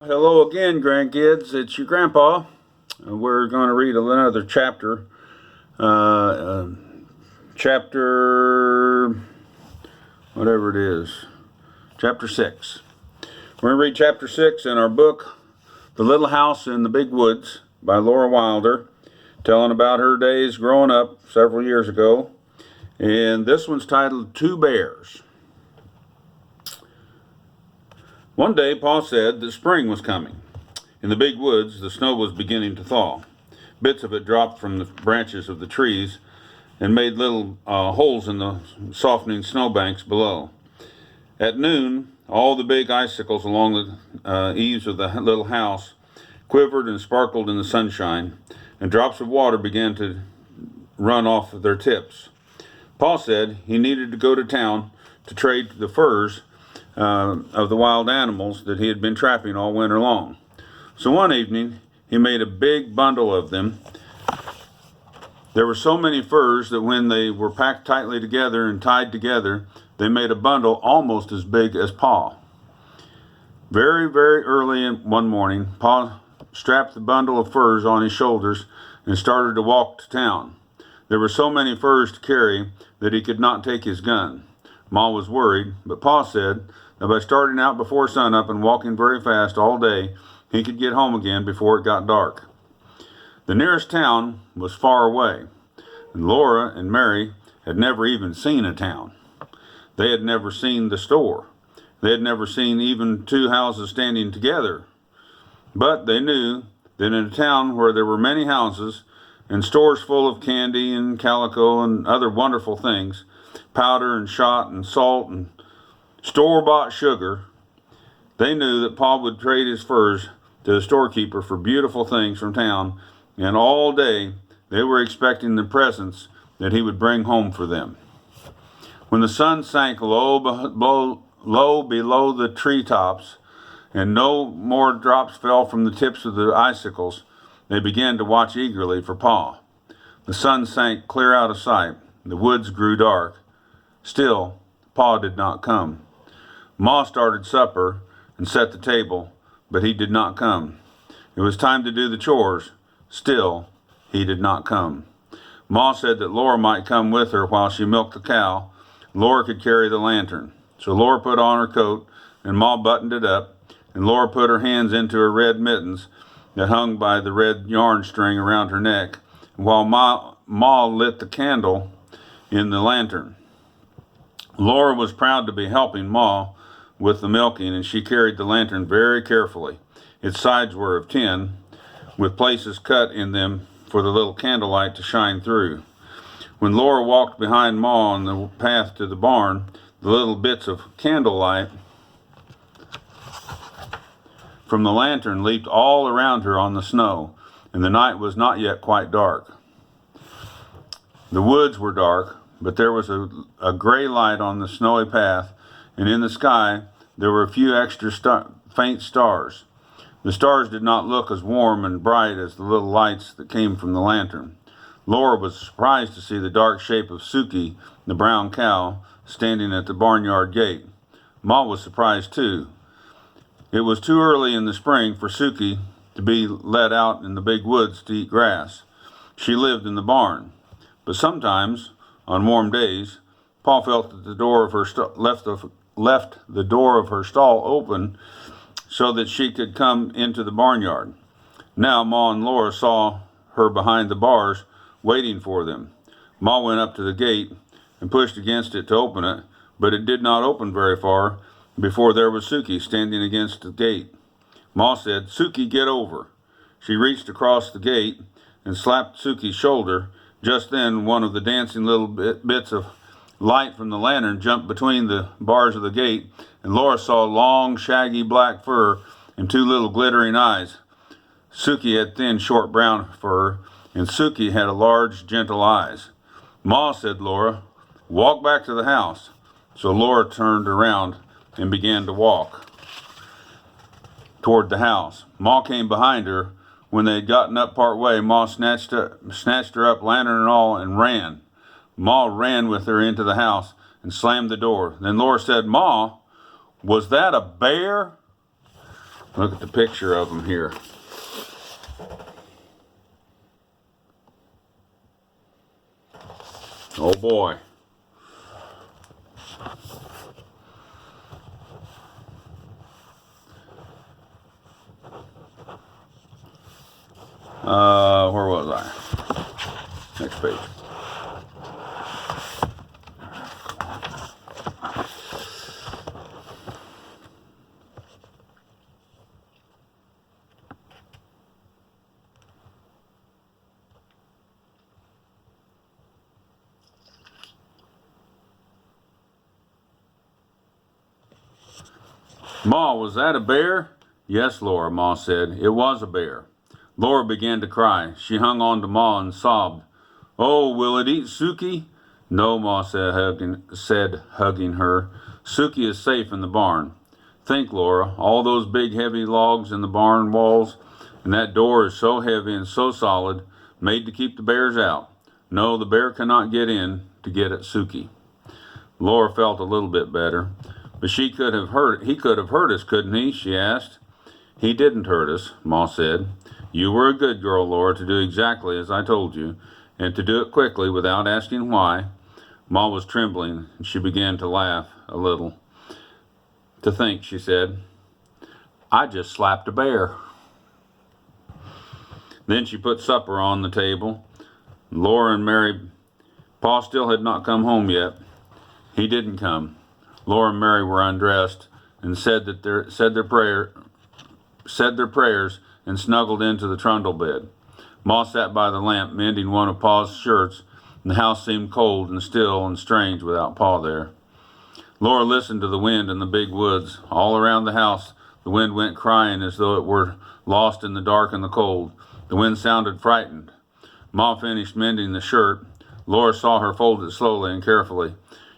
Hello again, grandkids. It's your grandpa. We're going to read another chapter. Uh, uh, chapter, whatever it is, chapter 6. We're going to read chapter 6 in our book, The Little House in the Big Woods by Laura Wilder, telling about her days growing up several years ago. And this one's titled Two Bears. One day, Pa said that spring was coming. In the big woods, the snow was beginning to thaw. Bits of it dropped from the branches of the trees and made little holes in the softening snowbanks below. At noon, all the big icicles along the eaves of the little house quivered and sparkled in the sunshine, and drops of water began to run off of their tips. Pa said he needed to go to town to trade the furs of the wild animals that he had been trapping all winter long. So one evening, he made a big bundle of them. There were so many furs that when they were packed tightly together and tied together, they made a bundle almost as big as Pa. Very, very early one morning, Pa strapped the bundle of furs on his shoulders and started to walk to town. There were so many furs to carry that he could not take his gun. Ma was worried, but Pa said that by starting out before sunup and walking very fast all day, he could get home again before it got dark. The nearest town was far away, and Laura and Mary had never even seen a town. They had never seen the store. They had never seen even two houses standing together. But they knew that in a town where there were many houses and stores full of candy and calico and other wonderful things, powder and shot and salt and store-bought sugar, they knew that Pa would trade his furs to the storekeeper for beautiful things from town, and all day they were expecting the presents that he would bring home for them. When the sun sank low below the treetops and no more drops fell from the tips of the icicles, they began to watch eagerly for Pa. The sun sank clear out of sight. The woods grew dark. Still, Pa did not come. Ma started supper and set the table, but he did not come. It was time to do the chores. Still, he did not come. Ma said that Laura might come with her while she milked the cow. Laura could carry the lantern. So Laura put on her coat, and Ma buttoned it up, and Laura put her hands into her red mittens that hung by the red yarn string around her neck, while Ma lit the candle in the lantern. Laura was proud to be helping Ma with the milking, and she carried the lantern very carefully. Its sides were of tin, with places cut in them for the little candlelight to shine through. When Laura walked behind Ma on the path to the barn, the little bits of candlelight from the lantern leaped all around her on the snow, and the night was not yet quite dark. The woods were dark, but there was a gray light on the snowy path, and in the sky there were a few extra faint stars. The stars did not look as warm and bright as the little lights that came from the lantern. Laura was surprised to see the dark shape of Suki, the brown cow, standing at the barnyard gate. Ma was surprised too. It was too early in the spring for Suki to be let out in the big woods to eat grass. She lived in the barn. But sometimes, on warm days, Pa felt that the door of her left the door of her stall open so that she could come into the barnyard. Now Ma and Laura saw her behind the bars waiting for them. Ma went up to the gate and pushed against it to open it, but it did not open very far before there was Suki standing against the gate. Ma said, "Suki, get over." She reached across the gate and slapped Suki's shoulder. Just then, one of the dancing little bits of light from the lantern jumped between the bars of the gate, and Laura saw long, shaggy black fur and two little glittering eyes. Suki had thin, short brown fur, and Suki had large, gentle eyes. "Ma," said Laura, "walk back to the house." So Laura turned around and began to walk toward the house. Ma came behind her. When they had gotten up part way, Ma snatched her up, lantern and all, and ran. Ma ran with her into the house and slammed the door. Then Laura said, "Ma, was that a bear?" Look at the picture of them here. Oh boy. Where was I? Next page. Ma, was that a bear? Yes, Laura, Ma said. It was a bear. Laura began to cry. She hung on to Ma and sobbed. Oh, will it eat Suki? No, Ma said, hugging her. Suki is safe in the barn. Think, Laura, all those big heavy logs in the barn walls, and that door is so heavy and so solid, made to keep the bears out. No, the bear cannot get in to get at Suki. Laura felt a little bit better. But he could have hurt us, couldn't he? She asked. He didn't hurt us, Ma said. You were a good girl, Laura, to do exactly as I told you, and to do it quickly without asking why. Ma was trembling, and she began to laugh a little. To think, she said, I just slapped a bear. Then she put supper on the table. Laura and Mary, Pa still had not come home yet. He didn't come. Laura and Mary were undressed and said their prayers and snuggled into the trundle bed. Ma sat by the lamp mending one of Pa's shirts, and the house seemed cold and still and strange without Pa there. Laura listened to the wind in the big woods. All around the house, the wind went crying as though it were lost in the dark and the cold. The wind sounded frightened. Ma finished mending the shirt. Laura saw her fold it slowly and carefully.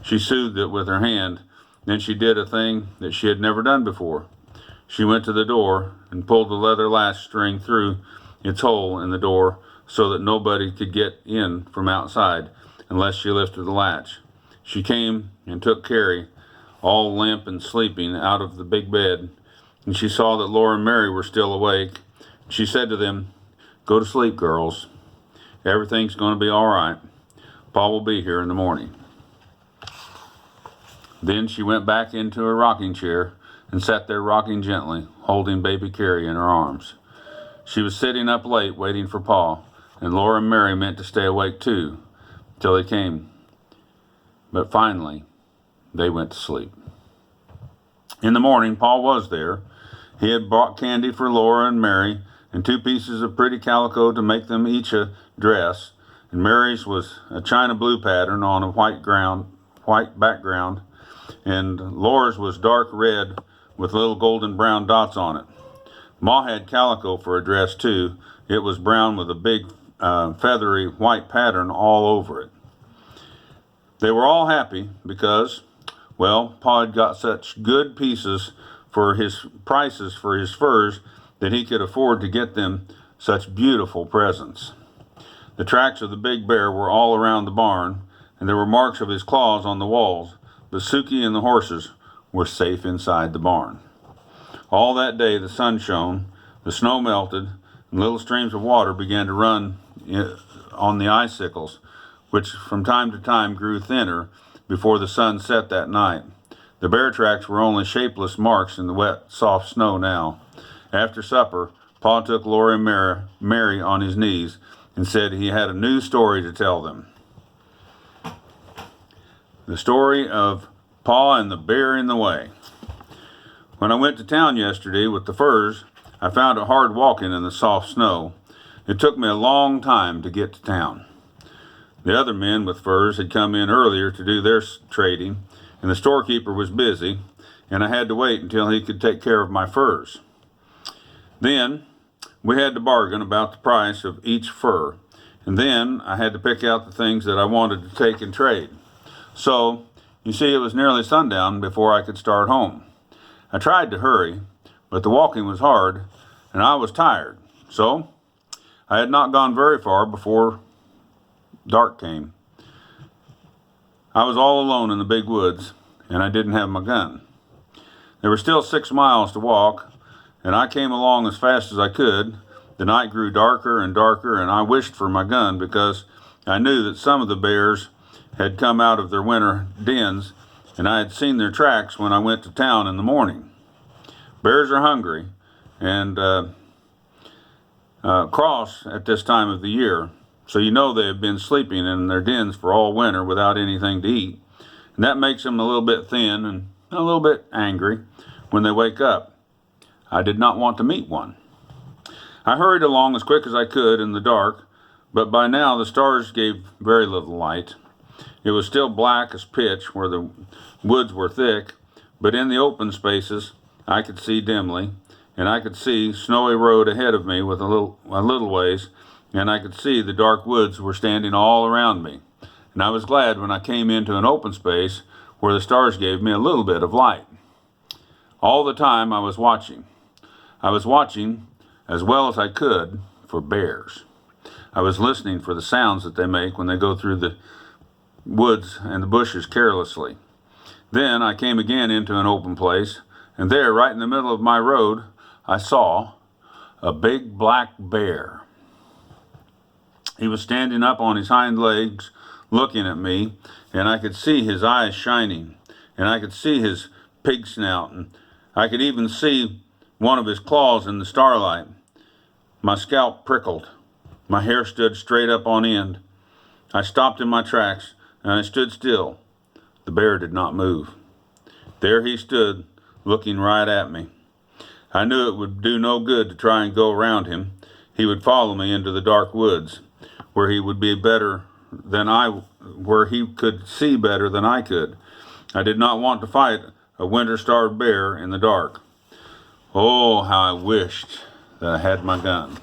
She soothed it with her hand. Then she did a thing that she had never done before. She went to the door and pulled the leather latch string through its hole in the door so that nobody could get in from outside unless she lifted the latch. She came and took Carrie, all limp and sleeping, out of the big bed, and she saw that Laura and Mary were still awake. She said to them, Go to sleep, girls. Everything's going to be all right. Pa will be here in the morning. Then she went back into her rocking chair and sat there rocking gently, holding baby Carrie in her arms. She was sitting up late waiting for Pa, and Laura and Mary meant to stay awake too, till he came. But finally, they went to sleep. In the morning, Pa was there. He had bought candy for Laura and Mary and 2 pieces of pretty calico to make them each a dress, and Mary's was a china blue pattern on a white background, and Laura's was dark red with little golden brown dots on it. Ma had calico for a dress too. It was brown with a big feathery white pattern all over it. They were all happy because, well, Pa had got such good prices for his furs that he could afford to get them such beautiful presents. The tracks of the big bear were all around the barn, and there were marks of his claws on the walls, but Suki and the horses were safe inside the barn. All that day the sun shone, the snow melted, and little streams of water began to run on the icicles, which from time to time grew thinner before the sun set that night. The bear tracks were only shapeless marks in the wet, soft snow now. After supper, Pa took Laura and Mary on his knees and said he had a new story to tell them. The story of Pa and the Bear in the Way. When I went to town yesterday with the furs, I found it hard walking in the soft snow. It took me a long time to get to town. The other men with furs had come in earlier to do their trading, and the storekeeper was busy, and I had to wait until he could take care of my furs. Then we had to bargain about the price of each fur, and then I had to pick out the things that I wanted to take and trade. So, you see, it was nearly sundown before I could start home. I tried to hurry, but the walking was hard, and I was tired. So, I had not gone very far before dark came. I was all alone in the big woods, and I didn't have my gun. There were still 6 miles to walk, and I came along as fast as I could. The night grew darker and darker, and I wished for my gun because I knew that some of the bears had come out of their winter dens, and I had seen their tracks when I went to town in the morning. Bears are hungry and cross at this time of the year, so you know they have been sleeping in their dens for all winter without anything to eat, and that makes them a little bit thin and a little bit angry when they wake up. I did not want to meet one. I hurried along as quick as I could in the dark, but by now the stars gave very little light. It was still black as pitch where the woods were thick, but in the open spaces I could see dimly, and I could see snowy road ahead of me with a little ways, and I could see the dark woods were standing all around me. And I was glad when I came into an open space where the stars gave me a little bit of light. All the time I was watching. I was watching as well as I could for bears. I was listening for the sounds that they make when they go through the woods and the bushes carelessly. Then I came again into an open place, and there, right in the middle of my road, I saw a big black bear. He was standing up on his hind legs, looking at me, and I could see his eyes shining, and I could see his pig snout, and I could even see one of his claws in the starlight. My scalp prickled. My hair stood straight up on end. I stopped in my tracks, and I stood still. The bear did not move. There he stood, looking right at me. I knew it would do no good to try and go around him. He would follow me into the dark woods, where he would be better than where he could see better than I could. I did not want to fight a winter-starved bear in the dark. Oh, how I wished that I had my gun.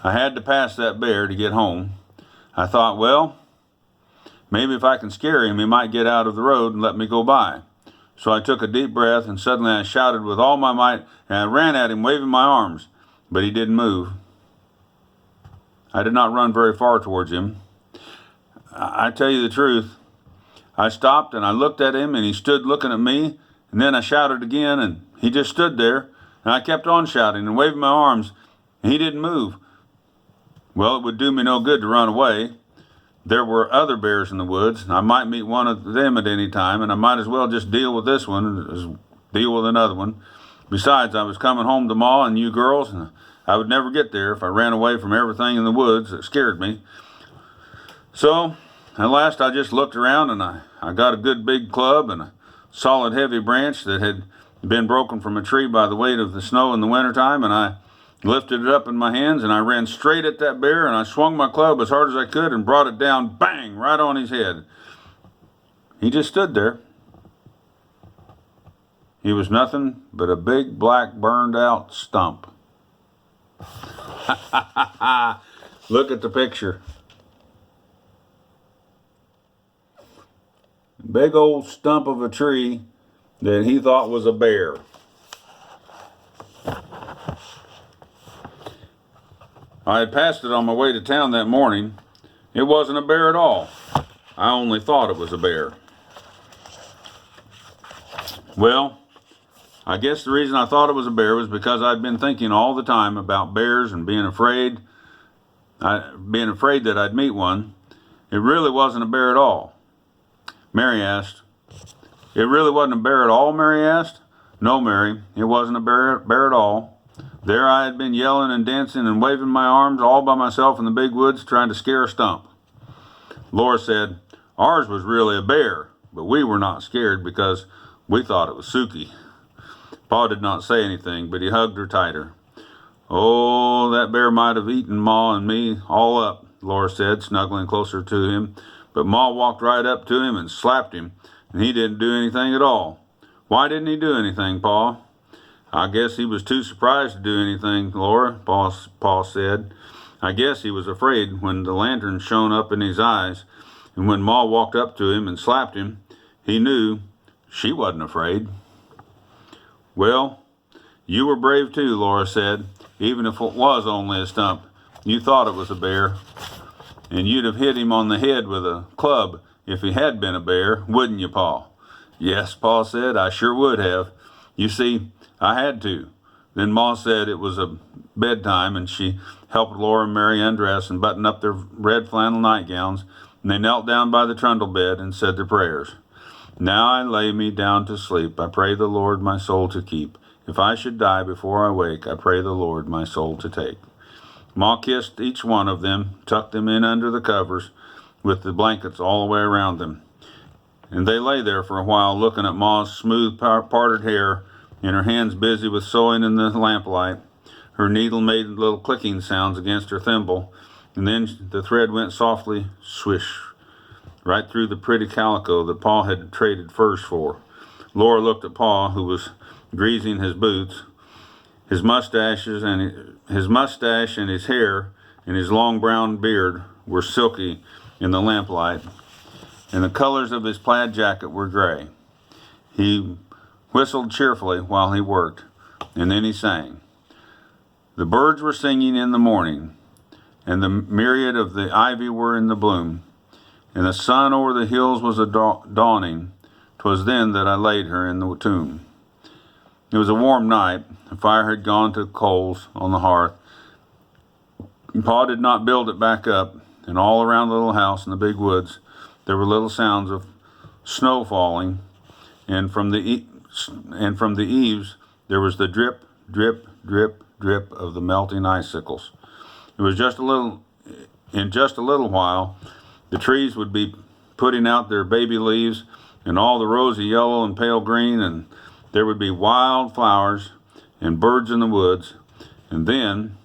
I had to pass that bear to get home. I thought, well, maybe if I can scare him, he might get out of the road and let me go by. So I took a deep breath, and suddenly I shouted with all my might, and I ran at him waving my arms, but he didn't move. I did not run very far towards him. I tell you the truth, I stopped and I looked at him, and he stood looking at me, and then I shouted again, and he just stood there, and I kept on shouting and waving my arms, and he didn't move. Well, it would do me no good to run away. There were other bears in the woods, and I might meet one of them at any time, and I might as well just deal with this one as deal with another one. Besides, I was coming home to Ma and you girls, and I would never get there if I ran away from everything in the woods that scared me. So, at last I just looked around, and I got a good big club and a solid heavy branch that had been broken from a tree by the weight of the snow in the wintertime, and I lifted it up in my hands, and I ran straight at that bear, and I swung my club as hard as I could and brought it down, bang, right on his head. He just stood there. He was nothing but a big, black, burned-out stump. Look at the picture. Big old stump of a tree that he thought was a bear. I had passed it on my way to town that morning. It wasn't a bear at all. I only thought it was a bear. Well, I guess the reason I thought it was a bear was because I'd been thinking all the time about bears and being afraid that I'd meet one. It really wasn't a bear at all. Mary asked. It really wasn't a bear at all, Mary asked. No, Mary, it wasn't a bear at all. There I had been yelling and dancing and waving my arms all by myself in the big woods trying to scare a stump. Laura said, ours was really a bear, but we were not scared because we thought it was Suki. Pa did not say anything, but he hugged her tighter. Oh, that bear might have eaten Ma and me all up, Laura said, snuggling closer to him. But Ma walked right up to him and slapped him, and he didn't do anything at all. Why didn't he do anything, Pa? I guess he was too surprised to do anything, Laura, Pa said. I guess he was afraid when the lantern shone up in his eyes, and when Ma walked up to him and slapped him, he knew she wasn't afraid. Well, you were brave too, Laura said, even if it was only a stump. You thought it was a bear, and you'd have hit him on the head with a club if he had been a bear, wouldn't you, Pa? Yes, Pa said, I sure would have. You see, I had to. Then Ma said it was a bedtime, and she helped Laura and Mary undress and button up their red flannel nightgowns, and they knelt down by the trundle bed and said their prayers. Now I lay me down to sleep. I pray the Lord my soul to keep. If I should die before I wake, I pray the Lord my soul to take. Ma kissed each one of them, tucked them in under the covers with the blankets all the way around them. And they lay there for a while looking at Ma's smooth parted hair and her hands busy with sewing in the lamplight. Her needle made little clicking sounds against her thimble, and then the thread went softly swish right through the pretty calico that Pa had traded furs for. Laura looked at Pa, who was greasing his boots. His mustache and his hair and his long brown beard were silky in the lamplight, and the colors of his plaid jacket were gray. He whistled cheerfully while he worked, and then he sang. The birds were singing in the morning, and the myriad of the ivy were in the bloom, and the sun o'er the hills was dawning. 'Twas then that I laid her in the tomb. It was a warm night. The fire had gone to coals on the hearth. Pa did not build it back up, and all around the little house in the big woods there were little sounds of snow falling, and from the eaves there was the drip, drip, drip, drip of the melting icicles. It was in just a little while, the trees would be putting out their baby leaves, and all the rosy yellow and pale green, and there would be wild flowers and birds in the woods, and then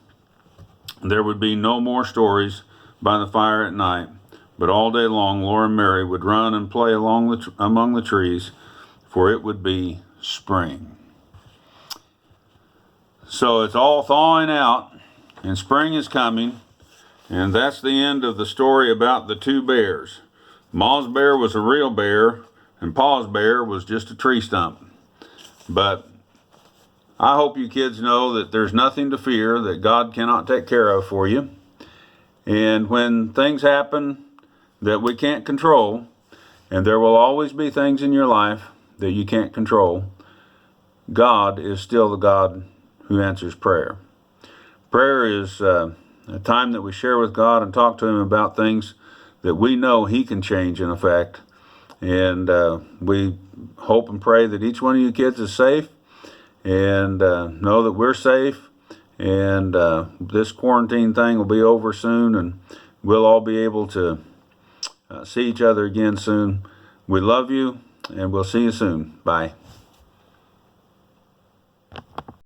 there would be no more stories by the fire at night, but all day long Laura and Mary would run and play among the trees, for it would be spring. So it's all thawing out, and spring is coming, and that's the end of the story about the two bears. Ma's bear was a real bear, and Pa's bear was just a tree stump. But I hope you kids know that there's nothing to fear that God cannot take care of for you. And when things happen that we can't control, and there will always be things in your life that you can't control, God is still the God who answers prayer. Prayer is a time that we share with God and talk to Him about things that we know He can change and affect. And we hope and pray that each one of you kids is safe, and know that we're safe, and this quarantine thing will be over soon, and we'll all be able to see each other again soon. We love you, and we'll see you soon. Bye.